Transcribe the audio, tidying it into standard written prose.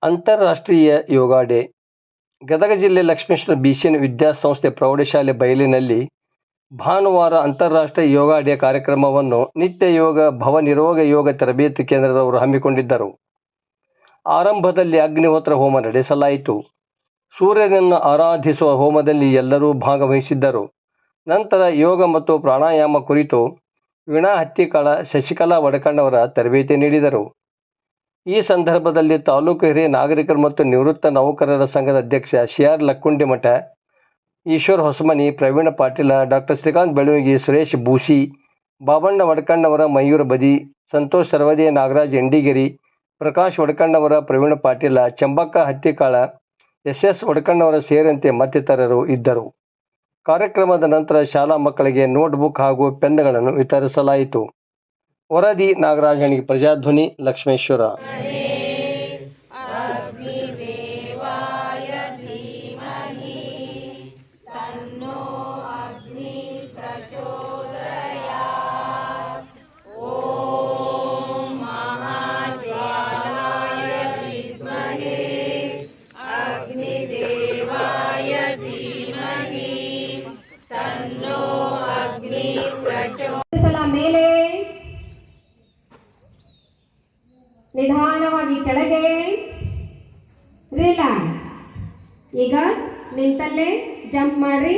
ಅಂತಾರಾಷ್ಟ್ರೀಯ ಯೋಗ ಡೇ. ಗದಗ ಜಿಲ್ಲೆ ಲಕ್ಷ್ಮೇಶ್ವರ BCN ವಿದ್ಯಾಸಂಸ್ಥೆ ಪ್ರೌಢಶಾಲೆ ಬಯಲಿನಲ್ಲಿ ಭಾನುವಾರ ಅಂತಾರಾಷ್ಟ್ರೀಯ ಯೋಗ ಡೇ ಕಾರ್ಯಕ್ರಮವನ್ನು ನಿತ್ಯ ಯೋಗ ಭವನಿರೋಗ ಯೋಗ ತರಬೇತಿ ಕೇಂದ್ರದವರು ಹಮ್ಮಿಕೊಂಡಿದ್ದರು. ಆರಂಭದಲ್ಲಿ ಅಗ್ನಿಹೋತ್ರ ಹೋಮ ನಡೆಸಲಾಯಿತು. ಸೂರ್ಯನನ್ನು ಆರಾಧಿಸುವ ಹೋಮದಲ್ಲಿ ಎಲ್ಲರೂ ಭಾಗವಹಿಸಿದ್ದರು. ನಂತರ ಯೋಗ ಮತ್ತು ಪ್ರಾಣಾಯಾಮ ಕುರಿತು ವೀಣಾ ಹತ್ತಿಕಾಳ, ಶಶಿಕಲಾ ವಡಕಣ್ಣವರ ತರಬೇತಿ ನೀಡಿದರು. ಈ ಸಂದರ್ಭದಲ್ಲಿ ತಾಲೂಕು ಹಿರಿಯ ನಾಗರಿಕರು ಮತ್ತು ನಿವೃತ್ತ ನೌಕರರ ಸಂಘದ ಅಧ್ಯಕ್ಷ CR ಲಕ್ಕುಂಡಿಮಠ, Eshwar Hosamani, Praveen Patil, doctor Srikanth ಬೆಳವಗಿ, Suresh busy, Babanna Vadakannavar, Mayura ಬದಿ, ಸಂತೋಷ್ ಸರ್ವದೆ, ನಾಗರಾಜ್ ಎಂಡಿಗೇರಿ, ಪ್ರಕಾಶ್ ವಡಕಣ್ಣವರ, ಪ್ರವೀಣ ಪಾಟೀಲ, ಚಂಬಕ್ಕ ಹತ್ತಿಕಾಳ, SS ವಡಕಣ್ಣವರ ಸೇರಿದಂತೆ ಮತ್ತಿತರರು ಇದ್ದರು. ಕಾರ್ಯಕ್ರಮದ ನಂತರ ಶಾಲಾ ಮಕ್ಕಳಿಗೆ ನೋಟ್ಬುಕ್ ಹಾಗೂ ಪೆನ್ಗಳನ್ನು ವಿತರಿಸಲಾಯಿತು. ವರದಿ ನಾಗರಾಜ್ ಹಣಿಗೆ, ಪ್ರಜಾಧ್ವನಿ, ಲಕ್ಷ್ಮೇಶ್ವರ. ಮೇಲೆ ನಿಧಾನವಾಗಿ ಕೆಳಗೆ, ರಿಲ್ಯಾಕ್ಸ್. ಈಗ ನಿಂತಲ್ಲೇ ಜಂಪ್ ಮಾಡ್ರಿ.